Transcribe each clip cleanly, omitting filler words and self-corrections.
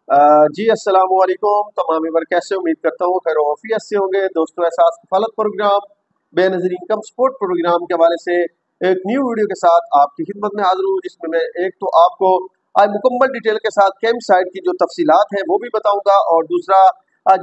जी अस्सलाम वालेकुम तमाम मेंबर कैसे उम्मीद करता हूँ खैर ऑफियत से होंगे दोस्तों। Ehsaas Kafaalat programme Benazir income support programme के हवाले से एक न्यू वीडियो के साथ आपकी खिदमत में हाजिर हूँ, जिसमें मैं एक तो आपको आज मुकम्मल डिटेल के साथ कैंप साइट की जो तफसीलात हैं वो भी बताऊंगा, और दूसरा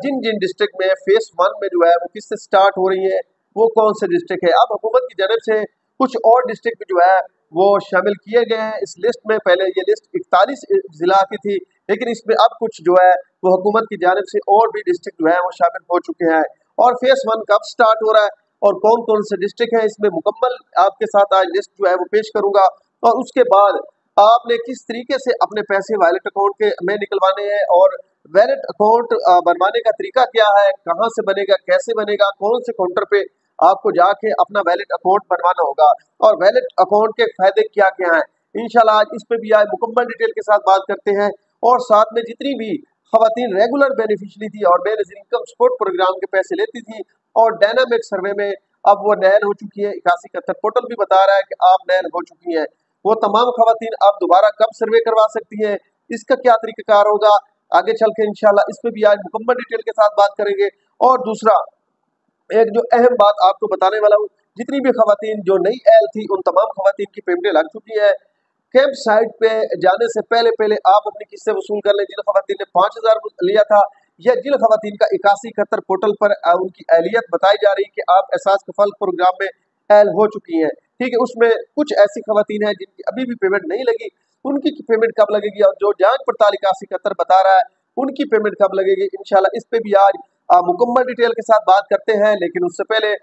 जिन जिन डिस्ट्रिक्ट में फेस 1 में जो है वो किससे स्टार्ट हो रही है वो कौन से डिस्ट्रिक्ट है। अब हुकूमत की जानब से कुछ और डिस्ट्रिक्ट जो है वो शामिल किए गए हैं इस लिस्ट में। पहले ये लिस्ट 41 जिला की थी, लेकिन इसमें अब कुछ जो है वो हुकूमत की जानिब से और भी डिस्ट्रिक्ट जो है वो शामिल हो चुके हैं। और फेस 1 कब स्टार्ट हो रहा है और कौन कौन से डिस्ट्रिक्ट हैं, इसमें मुकम्मल आपके साथ आज लिस्ट जो है वो पेश करूंगा। और उसके बाद आपने किस तरीके से अपने पैसे वैलेट अकाउंट के में निकलवाने हैं, और वैलेट अकाउंट बनवाने का तरीका क्या है, कहाँ से बनेगा, कैसे बनेगा, कौन से काउंटर पे आपको जाके अपना वैलेट अकाउंट बनवाना होगा, और वैलेट अकाउंट के फायदे क्या क्या हैं। इंशाल्लाह आज इस पे भी आज मुकम्मल डिटेल के साथ बात करते हैं। और साथ में जितनी भी खवातीन रेगुलर बेनिफिशरी थी और बेनज़ीर इनकम सपोर्ट प्रोग्राम के पैसे लेती थी और डायनामिक सर्वे में अब वो नैल हो चुकी है, 8171 पोर्टल भी बता रहा है कि आप नैल हो चुकी हैं, वो तमाम खवातीन अब दोबारा कब सर्वे करवा सकती हैं, इसका क्या तरीकाकार होगा, आगे चल के इंशाल्लाह इस पे भी आज मुकम्मल डिटेल के साथ बात करेंगे। और दूसरा एक जो अहम बात आपको बताने वाला हूँ, जितनी भी खवातीन जो नई एल थी उन तमाम खवातीन की पेमेंटें लग चुकी है। कैंप साइट पे जाने से पहले पहले आप अपनी किस्से वसूल कर लें। जिन खवातीन ने 5000 लिया था, या जिन खवातीन का 8171 पोर्टल पर उनकी एहलियत बताई जा रही कि आप एहसास कफल प्रोग्राम में एल हो चुकी हैं, ठीक है, उसमें कुछ ऐसी खवातीन हैं जिनकी अभी भी पेमेंट नहीं लगी, उनकी पेमेंट कब लगेगी, और जो जांच पड़ताल 8171 बता रहा है उनकी पेमेंट कब लगेगी, इंशाल्लाह इस पे भी आज मुकम्मल डिटेल के साथ बात करते हैं। लेकिन उससे पहले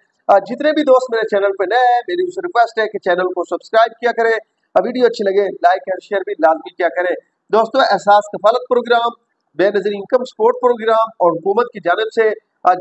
जितने भी दोस्त मेरे चैनल पे नए हैं, मेरी उससे रिक्वेस्ट है कि चैनल को सब्सक्राइब किया करें, वीडियो अच्छी लगे लाइक एंड शेयर भी लाजमी किया करें। दोस्तों, Ehsaas Kafaalat programme Benazir income support programme और हुकूमत की जानब से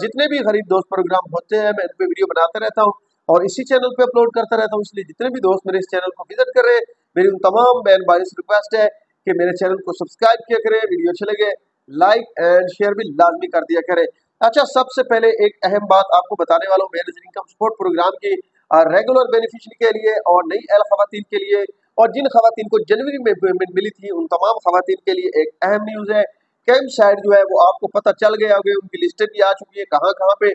जितने भी गरीब दोस्त प्रोग्राम होते हैं मैं इन पे वीडियो बनाता रहता हूँ और इसी चैनल पे अपलोड करता रहता हूँ। इसलिए जितने भी दोस्त मेरे इस चैनल को विजिट कर रहे हैं, मेरी उन तमाम बहन भाई से रिक्वेस्ट है कि मेरे चैनल को सब्सक्राइब किया करें, वीडियो अच्छे लगे लाइक एंड शेयर भी लाजमी कर दिया करें। अच्छा, सबसे पहले एक अहम बात आपको बताने वाला हूँ बेनज़ीर इनकम सपोर्ट प्रोग्राम की रेगुलर बेनिफिशरी के लिए और नई एल खवातीन के लिए, और जिन खवातीन को जनवरी में पेमेंट मिली थी उन तमाम खवातीन के लिए एक अहम न्यूज़ है। कैंप साइट जो है वो आपको पता चल गया होगा, उनकी लिस्टें भी आ चुकी है कहाँ कहाँ पे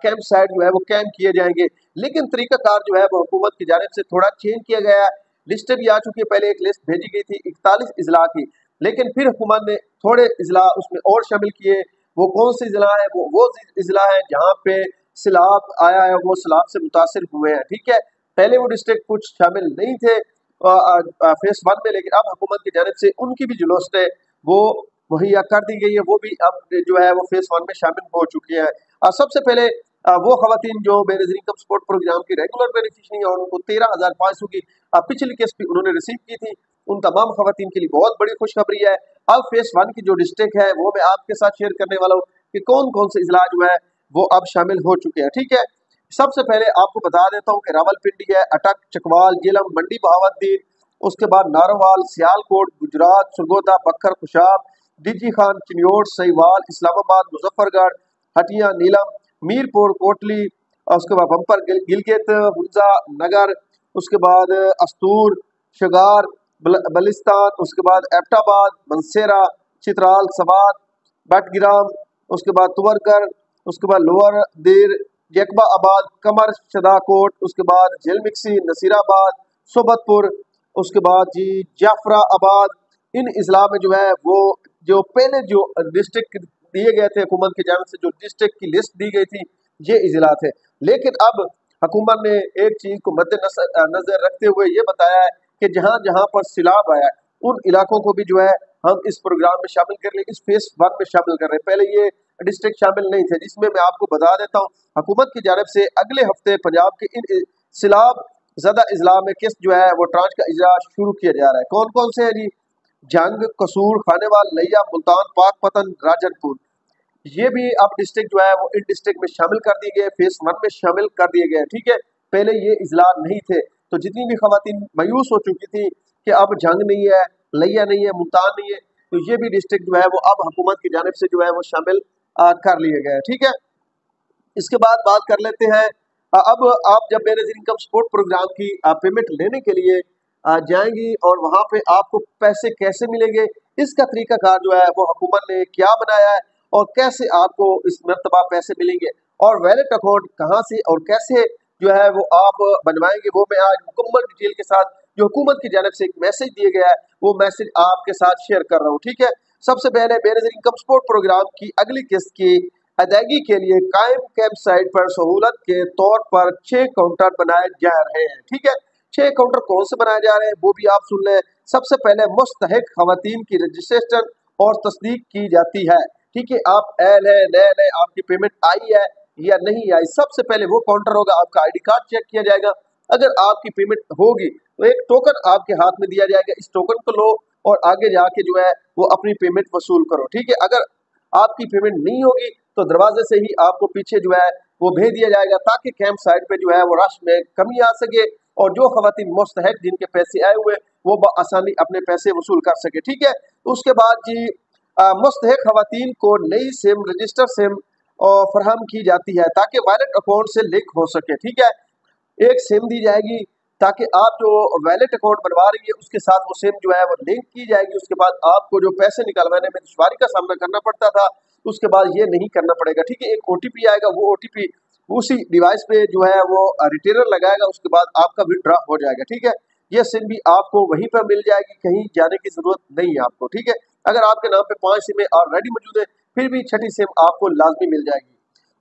कैंप साइट जो है वो कैंप किए जाएंगे। लेकिन तरीकाकार जो है वो हुकूमत की जानिब से थोड़ा चेंज किया गया है। लिस्टें भी आ चुकी है, पहले एक लिस्ट भेजी गई थी 41 इजला की, लेकिन फिर हुकूमत ने थोड़े इजला उसमें और शामिल किए। वो कौन से इजला है, वो इजला है जहाँ पे सैलाब आया है, वो सैलाब से मुतासिर हुए हैं, ठीक है। पहले वो डिस्ट्रिक्ट कुछ शामिल नहीं थे फेस 1 में, लेकिन अब हुकूमत की जानिब से उनकी भी जो लिस्ट है वो मुहैया कर दी गई है, वो भी अब जो है वो फेस 1 में शामिल हो चुकी है। सबसे पहले वो खवातीन जो बेनज़ीर इनकम सपोर्ट प्रोग्राम की रेगुलर बेनिफिशरी है और उनको 13,500 की पिछली किस्त भी उन्होंने रिसीव की थी, उन तमाम खवातीन के लिए बहुत बड़ी खुशखबरी है। अब फेस 1 की जो डिस्ट्रिक्ट है वो मैं आपके साथ शेयर करने वाला हूँ कि कौन कौन से इजला जो है वो अब शामिल हो चुके हैं, ठीक है। सबसे पहले आपको बता देता हूँ कि रावलपिंडी है, अटक, चकवाल, झेलम, मंडी बहावुद्दीन, उसके बाद नारोवाल, सियालकोट, गुजरात, सरगोदा, बखर, खुशाब, डिजी खान, चिन्योट, सहीवाल, इस्लामाबाद, मुजफ्फरगढ़, हटिया, नीलम, मीरपुर, कोटली, और उसके बाद बम्पर, गिलगित, हुंजा, नगर, उसके बाद अस्तूर, शगार, बलिस्तान, उसके बाद एबटाबाद, मनसेरा, चित्राल, सवात, बटग्राम, उसके बाद तुवरकर, उसके बाद लोअर देर, यकबा आबाद, कमर, शदाकोट, उसके बाद झेलमिक्सी, नसीराबाद, सोबतपुर, उसके बाद जी जाफराबाद। इन इजला में जो है वो जो पहले जो डिस्ट्रिक्ट दिए गए थे हुकूमत की जानब से, जो डिस्ट्रिक्ट की लिस्ट दी गई थी, ये इजला थे। लेकिन अब हुकूमत ने एक चीज को मद्देनजर रखते हुए ये बताया है कि जहाँ जहाँ पर सैलाब आया है उन इलाकों को भी जो है हम इस प्रोग्राम में शामिल कर लें, इस फेस 1 में शामिल कर रहे हैं। पहले ये डिस्ट्रिक्ट शामिल नहीं थे, जिसमें मैं आपको बता देता हूँ हुकूमत की जानब से अगले हफ्ते पंजाब के इन सैलाब ज़्यादा इजला में किस्त जो है वो ट्रांच का इजरा शुरू किया जा रहा है। कौन कौन से है जी? जंग, कसूर, खानेवाल, नैया, मुल्तान, पाकपतन, राजनपुर, ये भी अब डिस्ट्रिक्ट जो है वो इन डिस्ट्रिक्ट में शामिल कर दिए गए, फेस 1 में शामिल कर दिए गए, ठीक है। पहले ये इजला नहीं थे, तो जितनी भी खवातीन मायूस हो चुकी थी कि अब जंग नहीं है, लिया नहीं है, मुल्तान नहीं है, तो ये भी डिस्ट्रिक्ट जो है वो अब हुकूमत की जानिब से जो है वो शामिल कर लिए गए, ठीक है। इसके बाद बात कर लेते हैं अब आप जब बेनज़ीर इनकम सपोर्ट प्रोग्राम की पेमेंट लेने के लिए जाएंगी और वहां पे आपको पैसे कैसे मिलेंगे, इसका तरीकाकार जो है वो हुकूमत ने क्या बनाया है और कैसे आपको इस मरतबा पैसे मिलेंगे और वैलेट अकाउंट कहाँ से और कैसे जो है वो आप बनवाएंगे, वो मैं आज मुकम्मल डिटेल के साथ जो हुकूमत की जानिब से एक मैसेज दिया गया है वो मैसेज आपके साथ शेयर कर रहा हूँ। ठीक है, सबसे पहले बेनज़ीर इनकम सपोर्ट प्रोग्राम की अगली किस्त की अदायगी के लिए कायम कैंप साइट पर सहूलत के तौर पर 6 काउंटर बनाए जा रहे हैं। ठीक है, 6 काउंटर कौन से बनाए जा रहे हैं वो भी आप सुन लें। सबसे पहले मुस्तहिक खवातीन की रजिस्ट्रेशन और तस्दीक की जाती है। ठीक है, आप एल है नैल है, आपकी पेमेंट आई है या नहीं आई, सबसे पहले वो काउंटर होगा, आपका आईडी कार्ड चेक किया जाएगा। अगर आपकी पेमेंट होगी तो एक टोकन आपके हाथ में दिया जाएगा, इस टोकन को लो और आगे जाके जो है वो अपनी पेमेंट वसूल करो। ठीक है, अगर आपकी पेमेंट नहीं होगी तो दरवाजे से ही आपको पीछे जो है वो भेज दिया जाएगा ताकि कैंप साइट पे जो है वो रश में कमी आ सके और जो खवातीन मुस्तहिक जिनके पैसे आए हुए वो आसानी अपने पैसे वसूल कर सके। ठीक है, तो उसके बाद जी मुस्तहिक खवातीन को नई सिम रजिस्टर सिम फराहम की जाती है ताकि वॉलेट अकाउंट से लिंक हो सके। ठीक है, एक सिम दी जाएगी ताकि आप जो वैलेट अकाउंट बनवा रही है उसके साथ वो सिम जो है वो लिंक की जाएगी। उसके बाद आपको जो पैसे निकलवाने में दुश्वारी का सामना करना पड़ता था उसके बाद ये नहीं करना पड़ेगा। ठीक है, एक ओटीपी आएगा, वो ओटीपी उसी डिवाइस पे जो है वो रिटेलर लगाएगा, उसके बाद आपका विड्रॉ हो जाएगा। ठीक है, ये सिम भी आपको वहीं पर मिल जाएगी, कहीं जाने की जरूरत नहीं है आपको। ठीक है, अगर आपके नाम पे 5 सिमें ऑलरेडी मौजूद है फिर भी छठी सिम आपको लाजमी मिल जाएगी।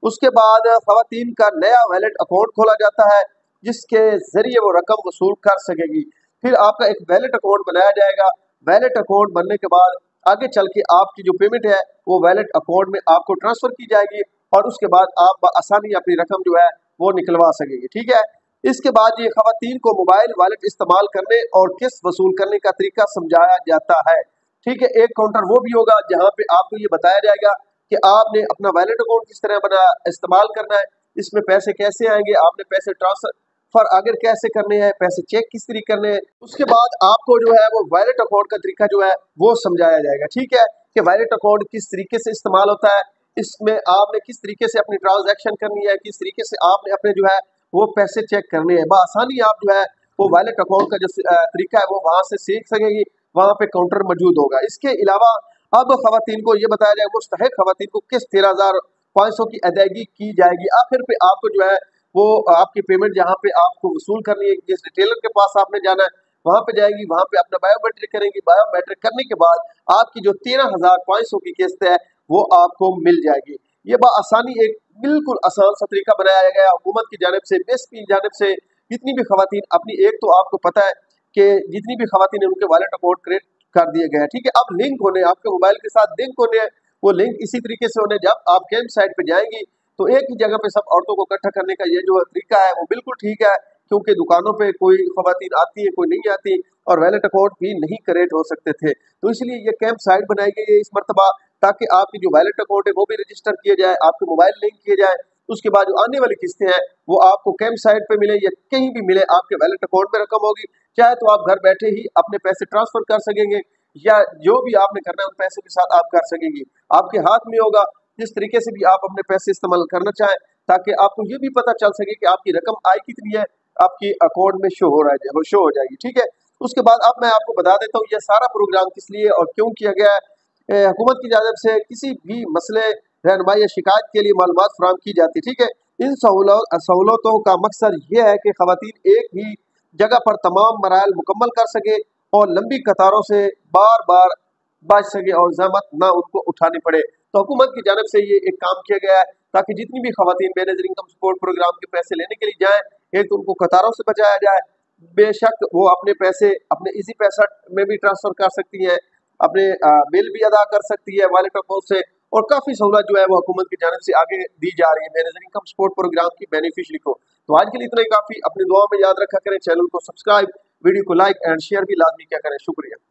उसके बाद खवातीन का नया वैलेट अकाउंट खोला जाता है जिसके जरिए वो रकम वसूल कर सकेगी। फिर आपका एक वैलेट अकाउंट बनाया जाएगा। वैलेट अकाउंट बनने के बाद आगे चल के आपकी जो पेमेंट है वो वैलेट अकाउंट में आपको ट्रांसफर की जाएगी और उसके बाद आप आसानी अपनी रकम जो है वो निकलवा सकेंगे। ठीक है, इसके बाद ये खवातीन को मोबाइल वॉलेट इस्तेमाल करने और किस्त वसूल करने का तरीका समझाया जाता है। ठीक है, एक काउंटर वो भी होगा जहाँ पे आपको ये बताया जाएगा कि आपने अपना वैलेट अकाउंट किस तरह बना इस्तेमाल करना है, इसमें पैसे कैसे आएंगे, आपने पैसे ट्रांसफर अगर कैसे करने हैं, पैसे चेक किस तरीके करने हैं। उसके बाद आपको जो है वो वैलेट अकाउंट का तरीका जो है वो समझाया जाएगा। ठीक है, कि वैलेट अकाउंट किस तरीके से इस्तेमाल होता है, इसमें आपने किस तरीके से अपनी ट्रांजैक्शन करनी है, किस तरीके से आपने अपने जो है वो पैसे चेक करने हैं। बआसानी आप जो है वो वैलेट अकाउंट का जो तरीका है वो वहां से सीख सकेगी, वहां पे काउंटर मौजूद होगा। इसके अलावा अब खवातीन को ये बताया जाएगा मुस्तहिक खवातीन को किस 13,500 की अदायगी की जाएगी। आखिर पे आपको जो है वो आपकी पेमेंट जहाँ पे आपको वसूल करनी है, जिस रिटेलर के पास आपने जाना है वहां पे जाएगी, वहां पे अपना बायोमेट्रिक करेंगी। बायोमेट्रिक करने के बाद आपकी जो 13,500 की किस्त है वो आपको मिल जाएगी। ये आसानी एक बिल्कुल आसान सा तरीका बनाया गया हुकूमत की जानिब से, बेस की जानिब से। जितनी भी खवातीन अपनी, एक तो आपको पता है कि जितनी भी खवातीन उनके वॉलेट अकाउंट क्रिएट कर दिए गए हैं। ठीक है, अब लिंक होने, आपके मोबाइल के साथ लिंक होने, वो लिंक इसी तरीके से होने, जब आप कैंप साइट पे जाएंगी तो एक ही जगह पे सब औरतों को इकट्ठा करने का ये जो तरीका है वो बिल्कुल ठीक है, क्योंकि दुकानों पे कोई खवातीन आती है कोई नहीं आती और वैलेट अकाउंट भी नहीं क्रिएट हो सकते थे। तो इसलिए ये कैंप साइट बनाई गई है इस मरतबा ताकि आपकी जो वैलेट अकाउंट है वो भी रजिस्टर किया जाए, आपके मोबाइल लिंक किए जाए। उसके बाद जो आने वाली किस्तें हैं वो आपको कैंप साइट पे मिले या कहीं भी मिले, आपके वैलेट अकाउंट में रकम होगी, चाहे तो आप घर बैठे ही अपने पैसे ट्रांसफर कर सकेंगे या जो भी आपने करना है उन पैसे के साथ आप कर सकेंगे। आपके हाथ में होगा जिस तरीके से भी आप अपने पैसे इस्तेमाल करना चाहें, ताकि आपको ये भी पता चल सके कि आपकी रकम आई कितनी है, आपकी अकाउंट में शो हो जाएगी। ठीक है, उसके बाद अब मैं आपको बता देता हूँ ये सारा प्रोग्राम किस लिए और क्यों किया गया है। हुकूमत की जानिब से किसी भी मसले, रहनुमाई या शिकायत के लिए मालूमात फराहम की जाती है। ठीक है, इन सहूलतों का मकसद ये है कि खवातीन एक ही जगह पर तमाम मराइल मुकम्मल कर सके और लंबी कतारों से बार बार बच सके और जहमत ना उनको उठानी पड़े। तो हुकूमत की जानिब से ये एक काम किया गया है ताकि जितनी भी खवातीन बेनज़ीर इनकम सपोर्ट प्रोग्राम के पैसे लेने के लिए जाएं, एक तो उनको कतारों से बचाया जाए, बेशक वो अपने पैसे अपने इजी पैसा में भी ट्रांसफर कर सकती हैं, अपने बिल भी अदा कर सकती है वॉलेट अकाउंट से, और काफ़ी सहूलत जो है वो हुकूमत की जानिब से आगे दी जा रही है बेनज़ीर इनकम सपोर्ट प्रोग्राम की बेनिफिशरी को। तो आज के लिए इतना ही काफ़ी, अपनी दुआ में याद रखा करें, चैनल को सब्सक्राइब, वीडियो को लाइक एंड शेयर भी लाजमी क्या करें। शुक्रिया।